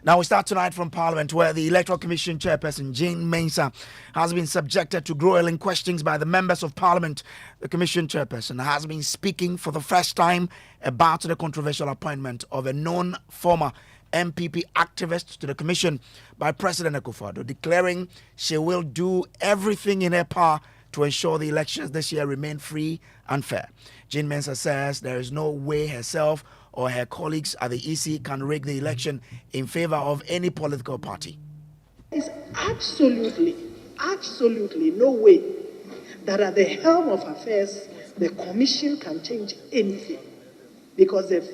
Now we start tonight from Parliament, where the Electoral Commission chairperson, Jean Mensah, has been subjected to grueling questions by the members of Parliament. The Commission chairperson has been speaking for the first time about the controversial appointment of a known former MPP activist to the Commission by President Akufo-Addo, declaring she will do everything in her power to ensure the elections this year remain free and fair. Jean Mensah says there is no way herself or her colleagues at the EC can rig the election in favor of any political party. There's absolutely no way that at the helm of affairs, the Commission can change anything. Because if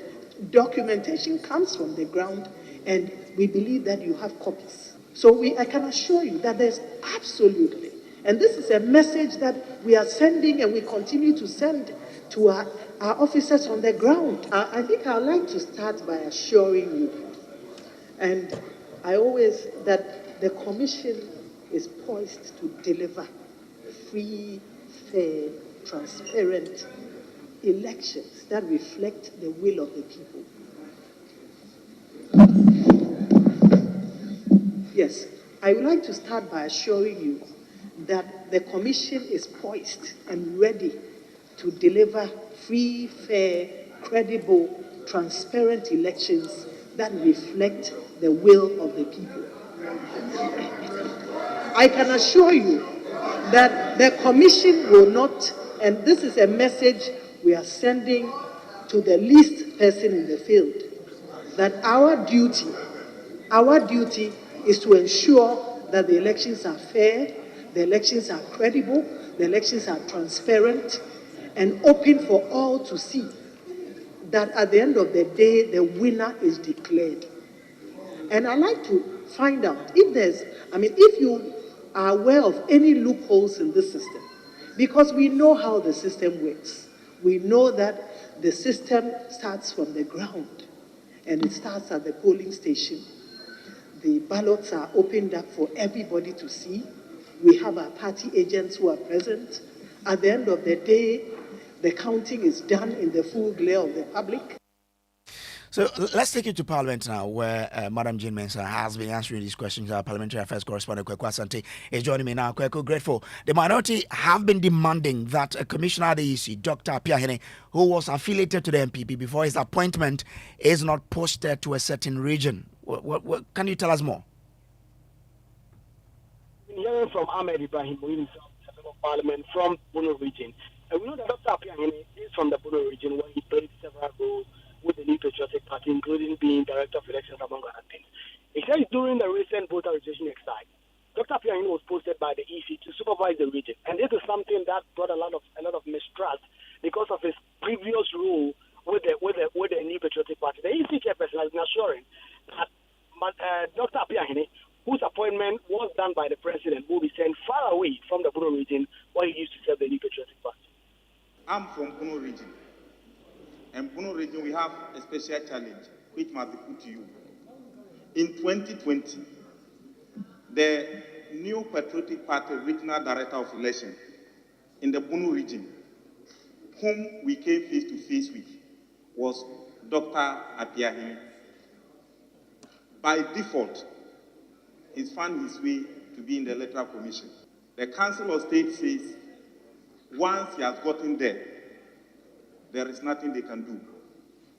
documentation comes from the ground, and we believe that you have copies. So I can assure you that there's absolutely, and this is a message that we are sending and we continue to send to our officers on the ground. I think I'd like to start by assuring you, and that the Commission is poised to deliver free, fair, transparent elections that reflect the will of the people. Yes, I would like to start by assuring you that the Commission is poised and ready to deliver free, fair, credible, transparent elections that reflect the will of the people. I can assure you that the Commission will not, and this is a message we are sending to the least person in the field, that our duty is to ensure that the elections are fair, the elections are credible, the elections are transparent, and open for all to see, that at the end of the day, the winner is declared. And I'd like to find out if you are aware of any loopholes in this system, because we know how the system works. We know that the system starts from the ground, and it starts at the polling station. The ballots are opened up for everybody to see. We have our party agents who are present. At the end of the day, the counting is done in the full glare of the public. So let's take you to Parliament now, where Madam Jean Mensah has been answering these questions. Our Parliamentary Affairs correspondent Kweku Asante is joining me now. Kweku, grateful. The minority have been demanding that a commissioner at the EC, Dr. Apiahene, who was affiliated to the MPP before his appointment, is not posted to a certain region. What can you tell us more? Hearing from Ahmed Ibrahim, who is a member of Parliament from Bono region. And we know that Dr. Apiahene is from the Bono region, where he played several roles with the New Patriotic Party, including being Director of Elections, among other things. He said during the recent voter registration exercise, Dr. Apiahene was posted by the EC to supervise the region. And this is something that brought a lot of mistrust because of his previous role with the New Patriotic Party. The EC chairperson has been assuring that Dr. Apiahene, whose appointment was done by the president, will be sent far away from the Bono region where he used to serve the New Patriotic Party. I'm from Bono region. And Bono region, we have a special challenge which must be put to you. In 2020, the New Patriotic Party Regional Director of Elections in the Bono region, whom we came face to face with, was Dr. Apiahene. By default, he's found his way to be in the Electoral Commission. The Council of State says once he has gotten there is nothing they can do.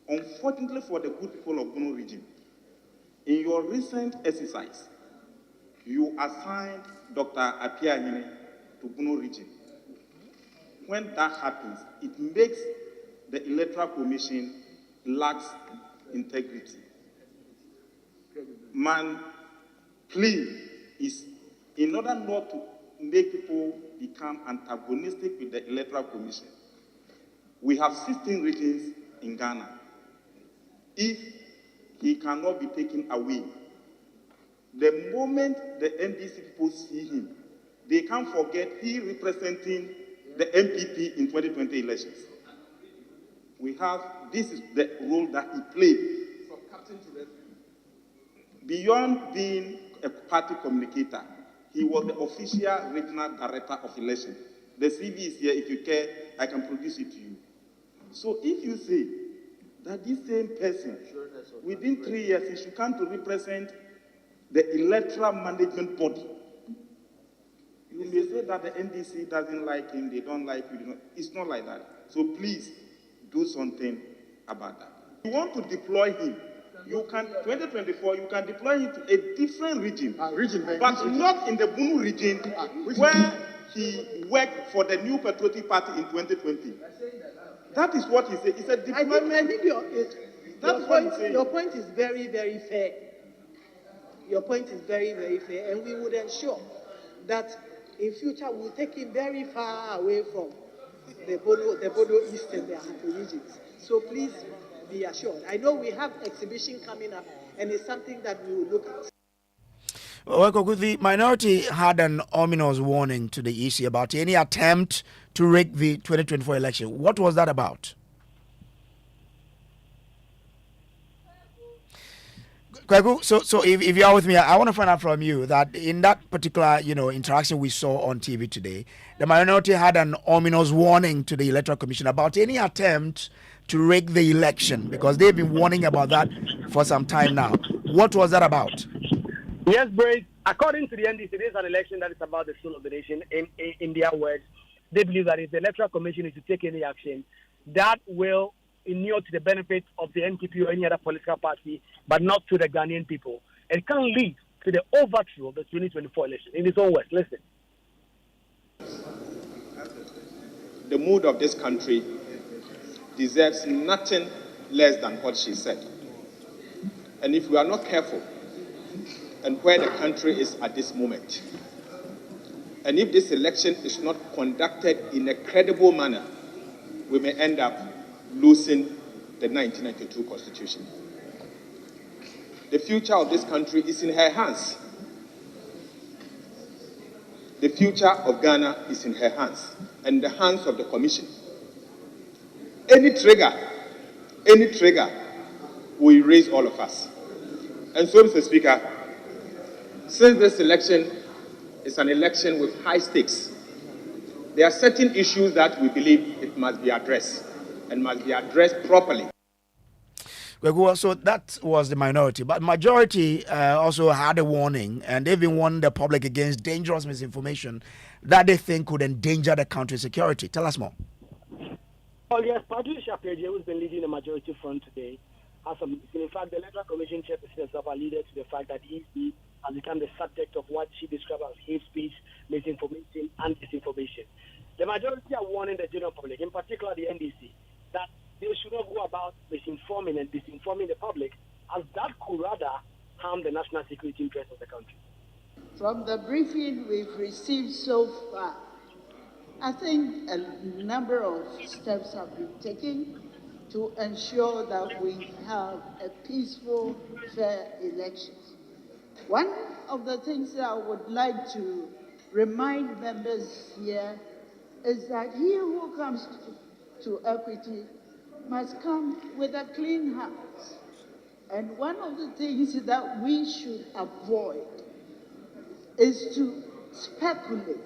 Unfortunately for the good people of Bono region, in your recent exercise, you assigned Dr. Apiahene to Bono region. When that happens, it makes the Electoral Commission lacks integrity. My plea is, in order not to make people become antagonistic with the Electoral Commission, we have 16 regions in Ghana. If he cannot be taken away, the moment the NDC people see him, they can't forget he representing the MPP in 2020 elections. This is the role that he played. From captain to referee. Beyond being a party communicator, he was the official regional director of elections. The CV is here. If you care, I can produce it to you. So if you say that this same person, within 3 years, he should come to represent the electoral management body. You may say that the NDC doesn't like him, they don't like you. It's not like that. So please do something about that. You want to deploy him, you can, 2024, you can deploy him to a different region, but not in the Bunu region where he worked for the New Patriotic Party in 2020. That is what he said. He said deployment. I think your point is very, very fair. Your point is very, very fair, and we would ensure that in future we'll take him very far away from the Bodo East and the Ahafo regions. So please be assured. I know we have exhibition coming up, and it's something that we will look at. Well, the minority had an ominous warning to the EC about any attempt to rig the 2024 election. What was that about? So if you are with me, I want to find out from you that in that particular interaction we saw on TV today, the minority had an ominous warning to the Electoral Commission about any attempt to rig the election, because they've been warning about that for some time now. What was that about? Yes, Brace. According to the NDC, this is an election that is about the soul of the nation. In their words, they believe that if the Electoral Commission is to take any action, that will inure to the benefit of the NPP or any other political party, but not to the Ghanaian people. It can lead to the overthrow of the 2024 election. In its own words, listen. The mood of this country deserves nothing less than what she said. And if we are not careful, and where the country is at this moment, and if this election is not conducted in a credible manner, we may end up losing the 1992 Constitution. The future of this country is in her hands. The future of Ghana is in her hands and the hands of the Commission. Any trigger will erase all of us. And so, Mr. Speaker, since this election is an election with high stakes, there are certain issues that we believe it must be addressed and must be addressed properly. So that was the minority, but majority also had a warning, and they've been warning the public against dangerous misinformation that they think could endanger the country's security. Tell us more. Well, yes, Patricia Peje, who's been leading the majority front today, has some. In fact, the Electoral Commission chairperson herself alluded to the fact that the EC has become the subject of what she described as hate speech, misinformation, and disinformation. The majority are warning the general public, in particular the NDC, that they should not go about misinforming and disinforming the public, as that could rather harm the national security interests of the country. From the briefing we've received so far, I think a number of steps have been taken to ensure that we have a peaceful, fair election. One of the things that I would like to remind members here is that he who comes to equity must come with a clean heart. And one of the things that we should avoid is to speculate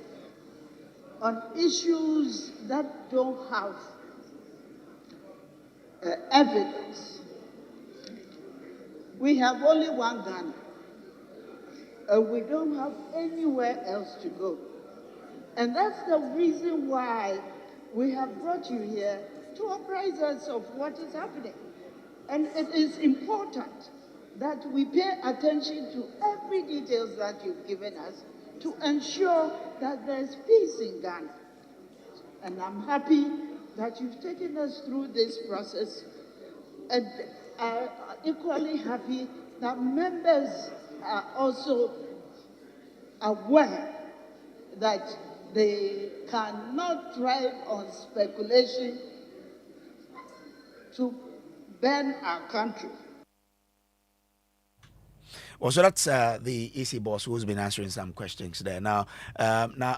on issues that don't have evidence. We have only one Ghana, and we don't have anywhere else to go. And that's the reason why we have brought you here to apprise us of what is happening. And it is important that we pay attention to every detail that you've given us to ensure that there's peace in Ghana. And I'm happy that you've taken us through this process, and are equally happy that members are also aware that they cannot thrive on speculation to burn our country. Well, so that's the EC boss who's been answering some questions there. Now,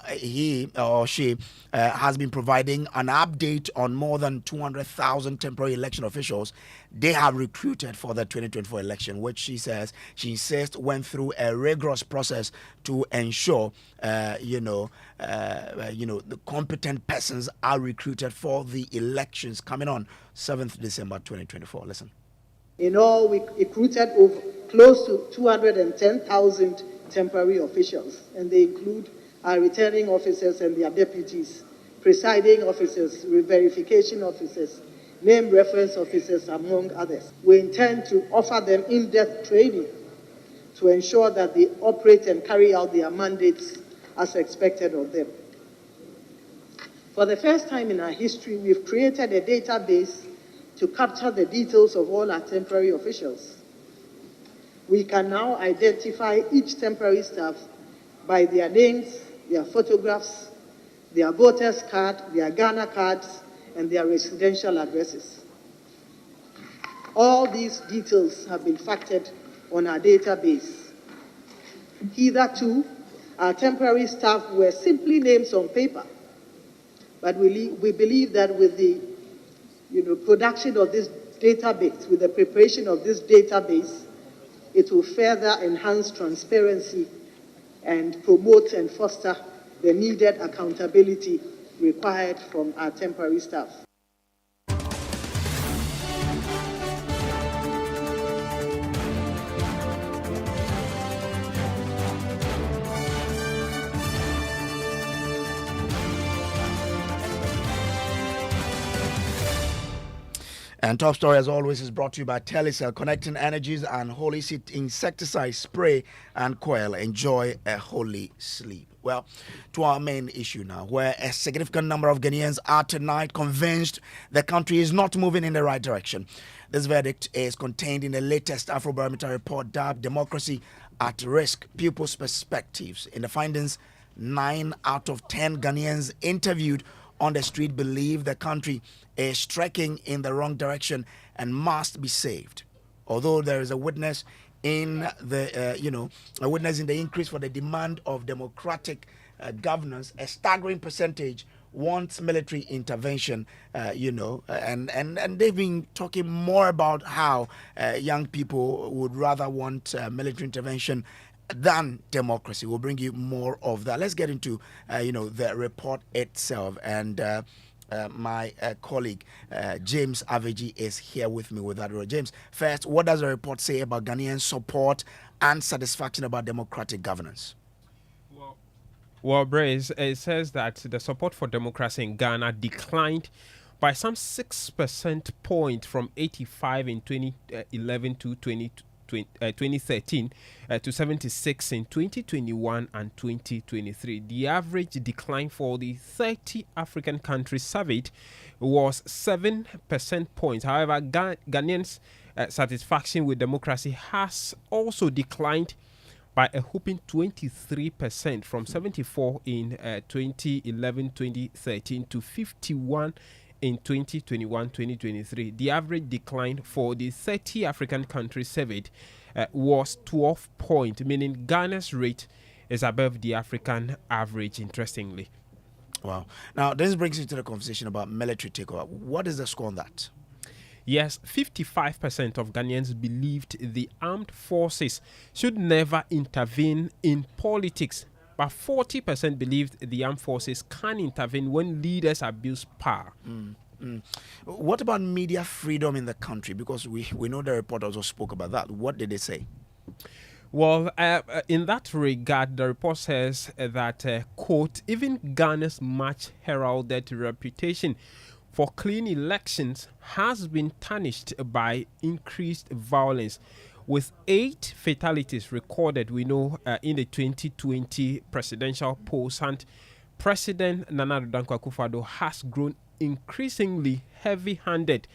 he or she has been providing an update on more than 200,000 temporary election officials they have recruited for the 2024 election, which she insists went through a rigorous process to ensure, the competent persons are recruited for the elections coming on 7th December 2024. Listen. In all, we recruited over close to 210,000 temporary officials, and they include our returning officers and their deputies, presiding officers, verification officers, name reference officers, among others. We intend to offer them in-depth training to ensure that they operate and carry out their mandates as expected of them. For the first time in our history, we've created a database to capture the details of all our temporary officials. We can now identify each temporary staff by their names, their photographs, their voters' card, their Ghana cards, and their residential addresses. All these details have been factored on our database. Hitherto, our temporary staff were simply names on paper, but we believe that with the production of this database, with the preparation of this database, it will further enhance transparency and promote and foster the needed accountability required from our temporary staff. And top story, as always, is brought to you by Telecel, connecting energies and Holy Seed insecticide spray and coil. Enjoy a holy sleep. Well, to our main issue now, where a significant number of Ghanaians are tonight convinced the country is not moving in the right direction. This verdict is contained in the latest Afrobarometer report dubbed Democracy at Risk, People's Perspectives. In the findings, 9 out of 10 Ghanaians interviewed on the street believe the country is trekking in the wrong direction and must be saved. Although there is a witness in the increase for the demand of democratic governance, a staggering percentage wants military intervention. And they've been talking more about how young people would rather want military intervention than democracy. We'll bring you more of that. Let's get into the report itself, and my colleague James Aveji is here with me with that. James, first, what does the report say about Ghanaian support and satisfaction about democratic governance? Well, Brace, it says that the support for democracy in Ghana declined by some 6% point from 85 in 2011 to 2013 to 76 in 2021 and 2023. The average decline for the 30 African countries surveyed was 7% points. However, Ghanaians' satisfaction with democracy has also declined by a whopping 23% from 74 in 2011-2013 to 51 in 2021-2023. The average decline for the 30 African countries surveyed was 12 points, meaning Ghana's rate is above the African average, interestingly. Wow. Now, this brings you to the conversation about military takeover. What is the score on that? Yes, 55% of Ghanaians believed the armed forces should never intervene in politics, but 40% believed the armed forces can intervene when leaders abuse power. What about media freedom in the country? Because we know the report also spoke about that. What did they say? Well, in that regard, the report says that, quote, even Ghana's much heralded reputation for clean elections has been tarnished by increased violence, with 8 fatalities recorded, we know, in the 2020 presidential polls, and President Nana Addo Dankwa Akufo-Addo has grown increasingly heavy-handed,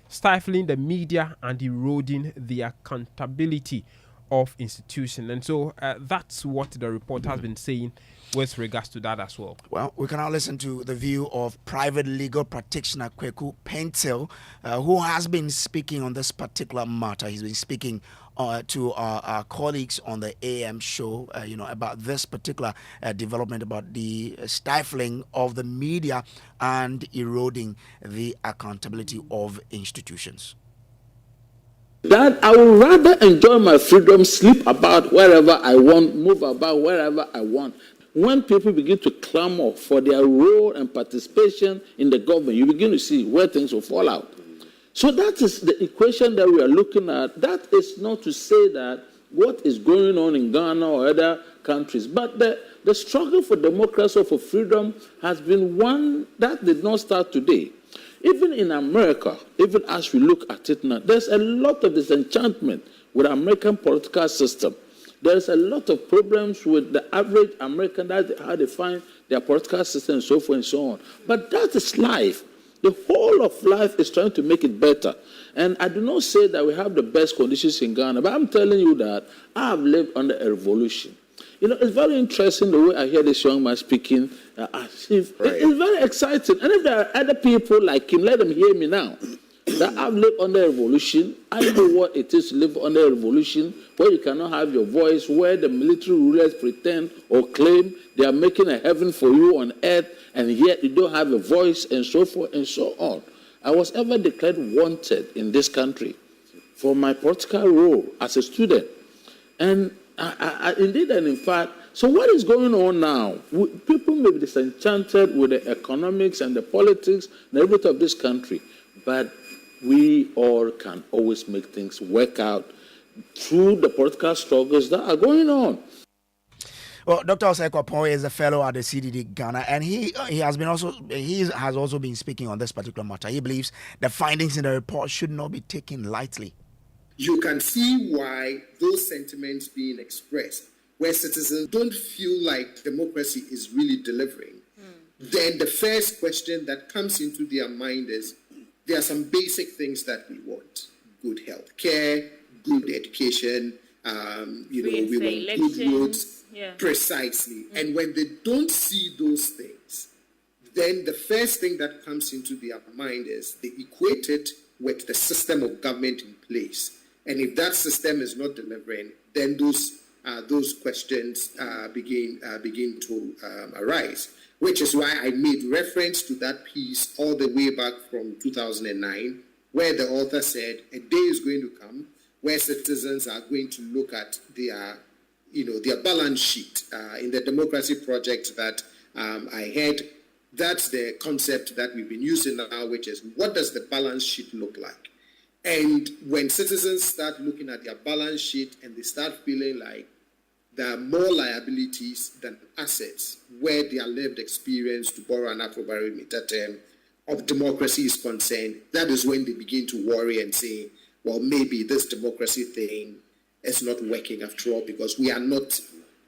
stifling the media and eroding the accountability of institutions. And so that's what the report has been saying with regards to that as well. Well, we can now listen to the view of private legal practitioner Kweku Pentil, who has been speaking on this particular matter. He's been speaking to our colleagues on the AM show, about this particular development, about the stifling of the media and eroding the accountability of institutions. That I would rather enjoy my freedom, sleep about wherever I want, move about wherever I want. When people begin to clamor for their role and participation in the government, you begin to see where things will fall out. So that is the equation that we are looking at. That is not to say that what is going on in Ghana or other countries, but the struggle for democracy or for freedom has been one that did not start today. Even in America, even as we look at it now, there's a lot of disenchantment with the American political system. There's a lot of problems with the average American, how they find their political system and so forth and so on. But that is life. The whole of life is trying to make it better. And I do not say that we have the best conditions in Ghana, but I'm telling you that I have lived under a revolution. It's very interesting the way I hear this young man speaking. It's very exciting. And if there are other people like him, let them hear me now. That I've lived under a revolution. I know what it is to live under a revolution where you cannot have your voice, where the military rulers pretend or claim they are making a heaven for you on earth, and yet you don't have a voice, and so forth and so on. I was ever declared wanted in this country for my political role as a student. And indeed and in fact, so what is going on now? People may be disenchanted with the economics and the politics and everything of this country, but we all can always make things work out through the political struggles that are going on. Well, Dr. Osei is a fellow at the CDD Ghana, and he has also been speaking on this particular matter. He believes the findings in the report should not be taken lightly. You can see why those sentiments being expressed, where citizens don't feel like democracy is really delivering, then the first question that comes into their mind is, there are some basic things that we want. Good health care, good education, we want good roads, precisely. And when they don't see those things, then the first thing that comes into their mind is they equate it with the system of government in place. And if that system is not delivering, then those questions begin to arise. Which is why I made reference to that piece all the way back from 2009, where the author said a day is going to come where citizens are going to look at their balance sheet in the democracy project that I had. That's the concept that we've been using now, which is what does the balance sheet look like? And when citizens start looking at their balance sheet and they start feeling like there are more liabilities than assets, where their lived experience, to borrow an Afrobarometer term, of democracy is concerned, that is when they begin to worry and say, well, maybe this democracy thing is not working after all, because we are not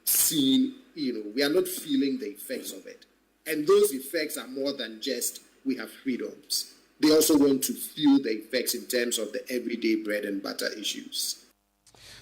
seeing, we are not feeling the effects of it. And those effects are more than just we have freedoms. They also want to feel the effects in terms of the everyday bread and butter issues.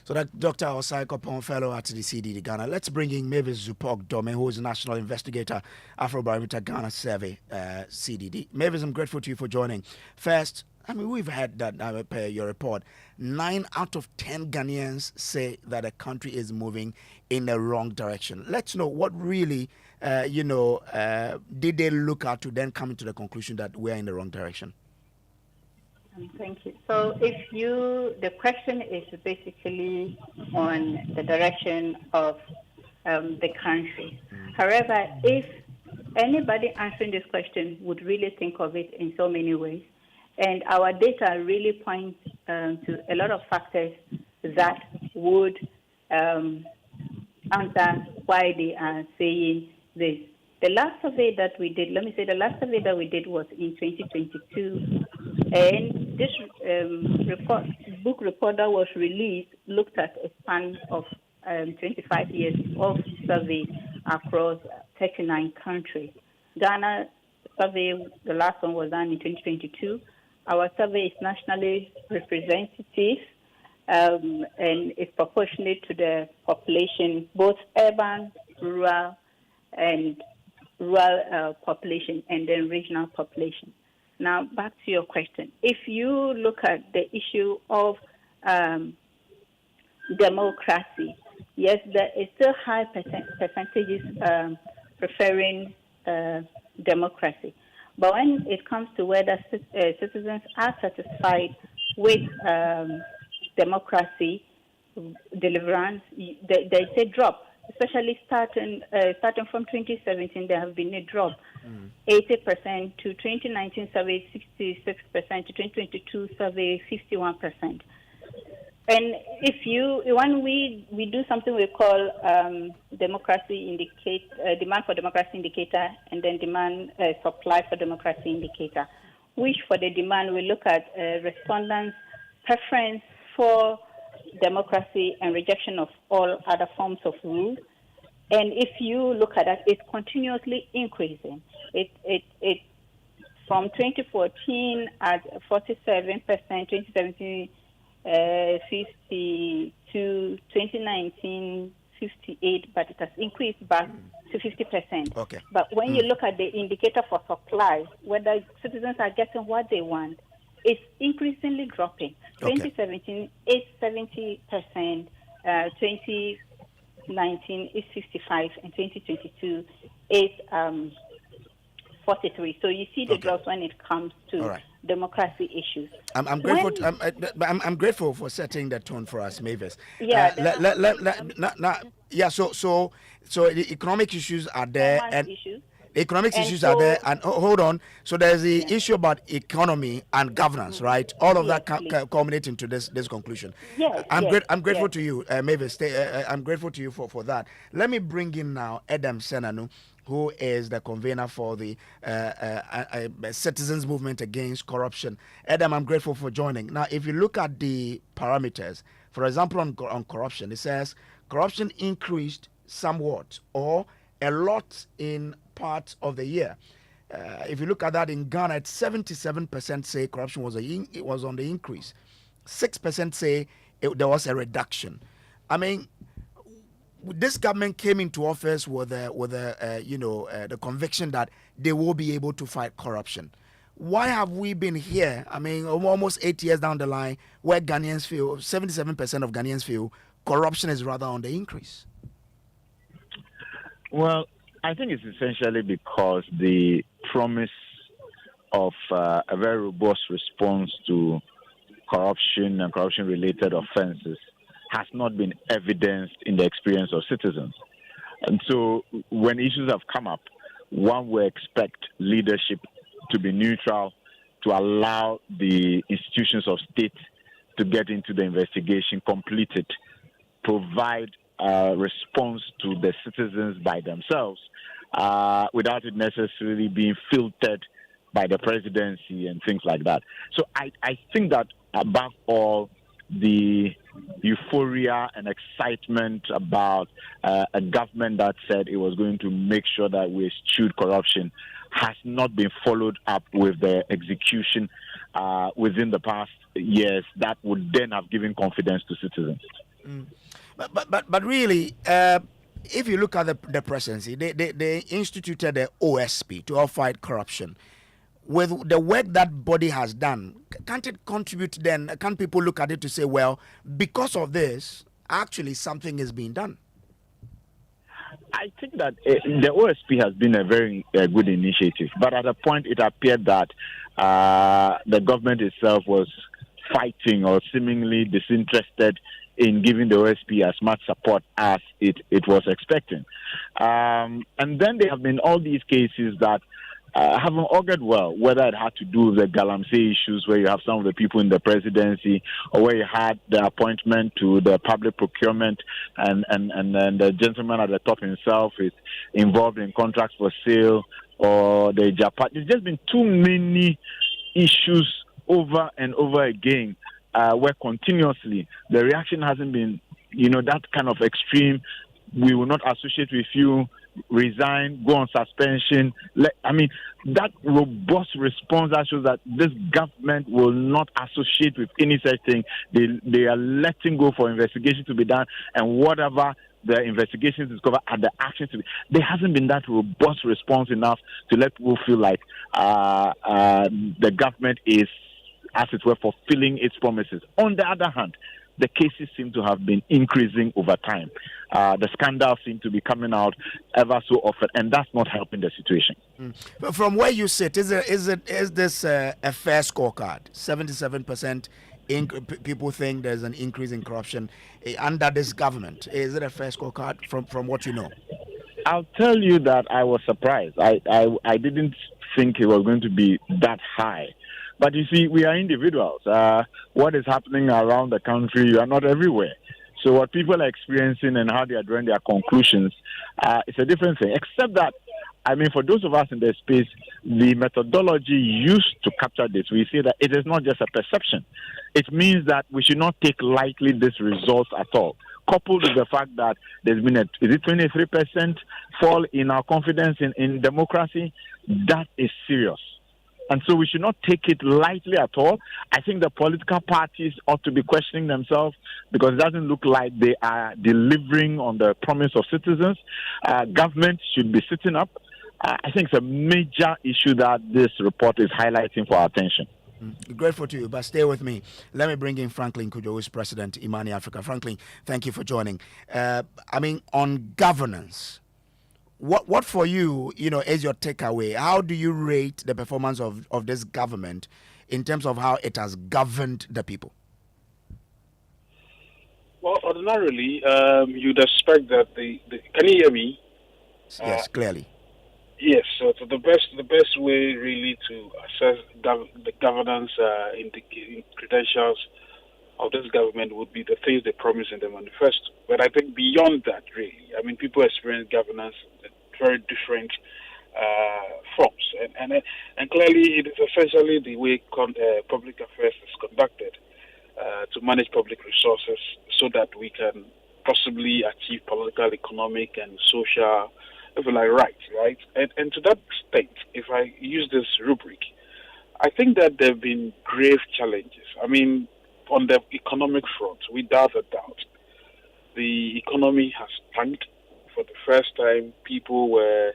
So that Dr. Osei Kopon, fellow at the CDD Ghana. Let's bring in Mavis Zupok Dome, who is a national investigator, Afrobarometer Ghana Survey, CDD. Mavis, I'm grateful to you for joining. First, we've had that per your report. 9 out of 10 Ghanaians say that the country is moving in the wrong direction. Let's know what really, did they look at to then come to the conclusion that we're in the wrong direction? Thank you. So the question is basically on the direction of the country. However, if anybody answering this question would really think of it in so many ways, and our data really points to a lot of factors that would answer why they are saying this. The last survey that we did, was in 2022, and this book report that was released looked at a span of 25 years of survey across 39 countries. Ghana survey, the last one was done in 2022. Our survey is nationally representative and is proportionate to the population, both urban, rural population, and then regional population. Now, back to your question. If you look at the issue of democracy. Yes, there is still high percentages preferring democracy. But when it comes to whether citizens are satisfied with democracy deliverance, there's a drop. Especially starting from 2017, there has been a drop, 80% to 2019 survey 66% to 2022 survey 51%. And when we do something we call demand for democracy indicator, and then demand supply for democracy indicator, which for the demand we look at respondents' preference for democracy and rejection of all other forms of rule. And if you look at that, it's continuously increasing. It from 2014 at 47%, 2017 50 to 2019 58, but it has increased back to 50%. Okay. But when you look at the indicator for supply, whether citizens are getting what they want, it's increasingly dropping. Okay. 2017 is 70%, 2019 is 55, and 2022 is 43. So you see the drops when it comes to democracy issues. I'm grateful. I'm grateful for setting the tone for us, Mavis. Yeah. So the economic issues are there, and issues. economic issues are there, and hold on. So there's the issue about economy and governance, right? All of that culminate into this conclusion. Yes, I'm grateful to you, Mavis. I'm grateful to you for that. Let me bring in now Adam Senanu, who is the convener for the Citizens Movement Against Corruption. Adam, I'm grateful for joining. Now, if you look at the parameters, for example, on corruption, it says corruption increased somewhat or a lot in parts of the year. If you look at that in Ghana, it's 77% say corruption was on the increase. 6% say there was a reduction. I mean, this government came into office with the conviction that they will be able to fight corruption. Why have we been here? I mean, almost 8 years down the line, where Ghanaians feel 77% of Ghanaians feel corruption is rather on the increase. Well, I think it's essentially because the promise of a very robust response to corruption and corruption-related offenses has not been evidenced in the experience of citizens. And so when issues have come up, one would expect leadership to be neutral, to allow the institutions of state to get into the investigation, complete it, provide a response to the citizens by themselves, without it necessarily being filtered by the presidency and things like that. So I think that above all, the euphoria and excitement about a government that said it was going to make sure that we eschewed corruption has not been followed up with the execution within the past years that would then have given confidence to citizens. But really, if you look at the presidency, they instituted the OSP to help fight corruption. With the work that body has done, can't it contribute then? Can't people look at it to say, well, because of this, actually something is being done? I think that the OSP has been a very good initiative, but at a point it appeared that the government itself was fighting or seemingly disinterested in giving the OSP as much support as it was expecting. And then there have been all these cases that haven't augured well, whether it had to do with the Galamsey issues where you have some of the people in the presidency, or where you had the appointment to the public procurement and then the gentleman at the top himself is involved in contracts for sale, or the Japan. There's just been too many issues over and over again where continuously the reaction hasn't been, that kind of extreme. We will not associate with you, resign, go on suspension. That robust response that shows that this government will not associate with any such thing. They are letting go for investigation to be done, and whatever the investigations discover are the actions to be. There hasn't been that robust response enough to let people feel like the government is, as it were, fulfilling its promises. On the other hand, the cases seem to have been increasing over time. The scandals seem to be coming out ever so often, and that's not helping the situation. But from where you sit, is this a fair scorecard? 77% people think there's an increase in corruption under this government. Is it a fair scorecard from what you know? I'll tell you that I was surprised. I didn't think it was going to be that high. But you see, we are individuals. What is happening around the country, you are not everywhere. So what people are experiencing and how they are drawing their conclusions, it's a different thing. Except that, I mean, for those of us in the space, the methodology used to capture this, we say that it is not just a perception. It means that we should not take lightly these results at all. Coupled with the fact that there's been a 23% fall in our confidence in democracy, that is serious. And so we should not take it lightly at all. I think the political parties ought to be questioning themselves because it doesn't look like they are delivering on the promise of citizens. Government should be sitting up. I think it's a major issue that this report is highlighting for our attention. Grateful to you, but stay with me. Let me bring in Franklin Kojo, who is President Imani Africa. Franklin, thank you for joining. On governance, what for you, is your takeaway? How do you rate the performance of this government in terms of how it has governed the people? Well, ordinarily, you'd expect that can you hear me? Yes, clearly. Yes, so the best way really to assess the governance in credentials of this government would be the things they promise in the manifesto. But I think beyond that, really, I mean, people experience governance in very different forms, and clearly it is essentially the way public affairs is conducted to manage public resources so that we can possibly achieve political, economic, and social, if you like, rights, right? And to that extent, if I use this rubric, I think that there have been grave challenges. I mean, on the economic front, without a doubt, the economy has tanked. For the first time, people were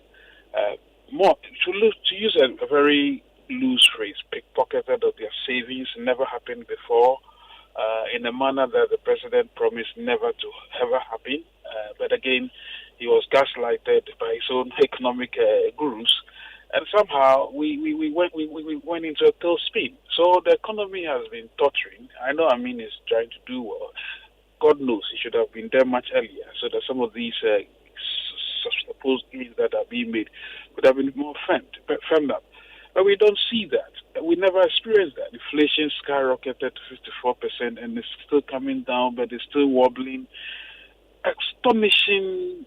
more, to use a very loose phrase, pickpocketed of their savings. Never happened before, in a manner that the president promised never to ever happen. But again, he was gaslighted by his own economic gurus, and somehow we went into a tailspin. So the economy has been tottering. I know Amin is trying to do well. God knows he should have been there much earlier, so that some of these supposed gains that are being made would have been more firmed up. But we don't see that. We never experienced that. Inflation skyrocketed to 54%, and it's still coming down, but it's still wobbling. Astonishing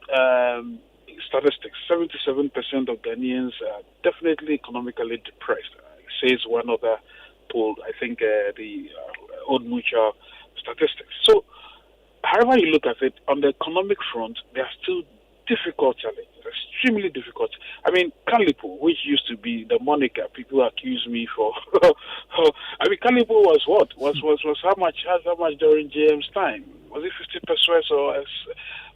statistics. 77% of Ghanaians are definitely economically depressed, says one other poll, I think the Old Mutual statistics. So, however you look at it, on the economic front, there are still difficult challenges, extremely difficult. I mean, Kalipo, which used to be the moniker people accuse me for. I mean, Kalipo was what? Was how much during JM's time? Was it 50 pesos or as?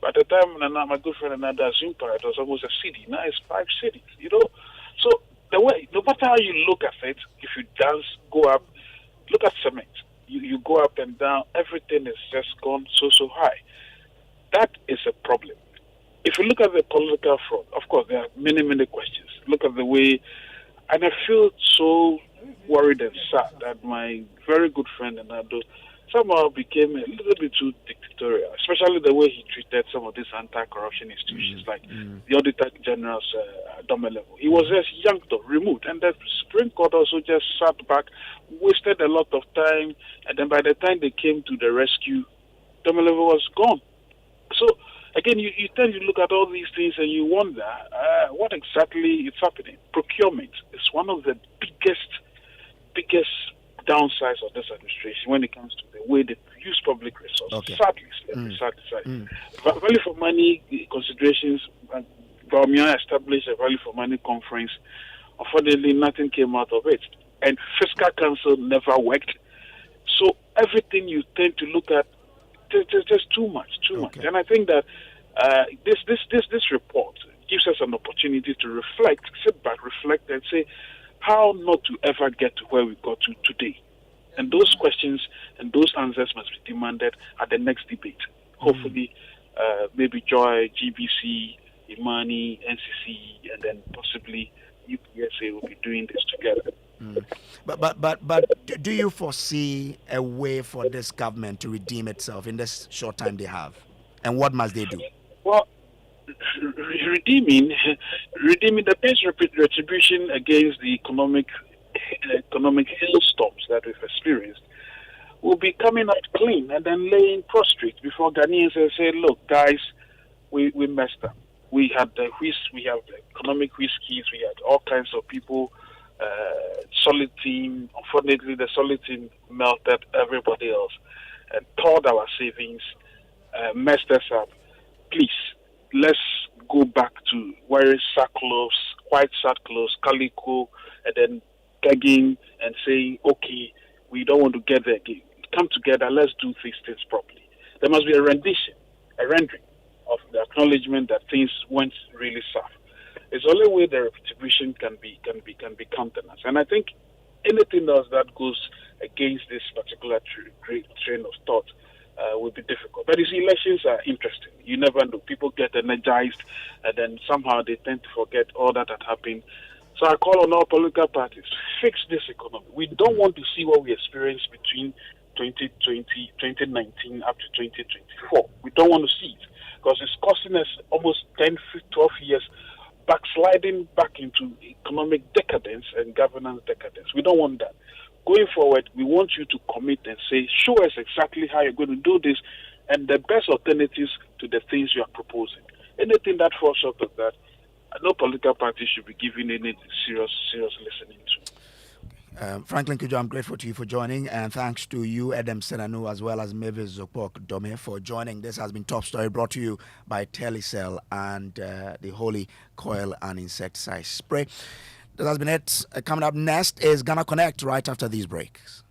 By the time my good friend Ananda Zumpa, it was almost a city. Now it's 5 cities, So the way, no matter how you look at it, if you go up, look at cement. You go up and down, everything is just gone so high. That is a problem. If you look at the political front, of course, there are many questions. Look at the way, and I feel so worried and sad that my very good friend Anado somehow became a little bit too dictatorial, especially the way he treated some of these anti-corruption institutions, like the Auditor General's level. He was just yanked off, removed, and the Supreme Court also just sat back, wasted a lot of time, and then by the time they came to the rescue, level was gone. So, again, you tend to look at all these things and you wonder what exactly is happening. Procurement is one of the biggest downsides of this administration when it comes to the way they use public resources. Okay. Sadly. Value for money considerations, Baumia established a value for money conference. Unfortunately, nothing came out of it. And fiscal council never worked. So everything you tend to look at, there's just too much. And I think that this report gives us an opportunity to sit back, reflect, and say how not to ever get to where we got to today. And those questions and those answers must be demanded at the next debate. Hopefully, maybe Joy, GBC, Imani, NCC, and then possibly UPSA will be doing this together. But do you foresee a way for this government to redeem itself in this short time they have? And what must they do? Well, redeeming the base retribution against the economic hailstorms that we've experienced will be coming out clean and then laying prostrate before Ghanaians and say, look, guys, we messed up. We had the economic whiskies, we had all kinds of people, solid team. Unfortunately, the solid team melted everybody else and tore our savings, messed us up. Please, let's go back to wearing sackcloths, white sackcloths, calico, and then begging and saying, okay, we don't want to get there again. Come together, let's do these things properly. There must be a rendering of the acknowledgement that things went really south. It's the only way the retribution can be countenanced. And I think anything else that goes against this particular train of thought will be difficult. But these elections are interesting. You never know. People get energized, and then somehow they tend to forget all that had happened. So I call on all political parties, fix this economy. We don't want to see what we experienced between 2020, 2019 up to 2024. We don't want to see it because it's costing us almost 10, 12 years backsliding back into economic decadence and governance decadence. We don't want that. Going forward, we want you to commit and say, show us exactly how you're going to do this and the best alternatives to the things you are proposing. Anything that falls short of that, no political party should be given any serious listening to. Franklin Kojo, I'm grateful to you for joining, and thanks to you, Edem Senanu, as well as Mavis Zopok Dome for joining. This has been Top Story, brought to you by Telecel and the Holy Coil and Insecticide Spray. That has been it. Coming up next is Ghana Connect right after these breaks.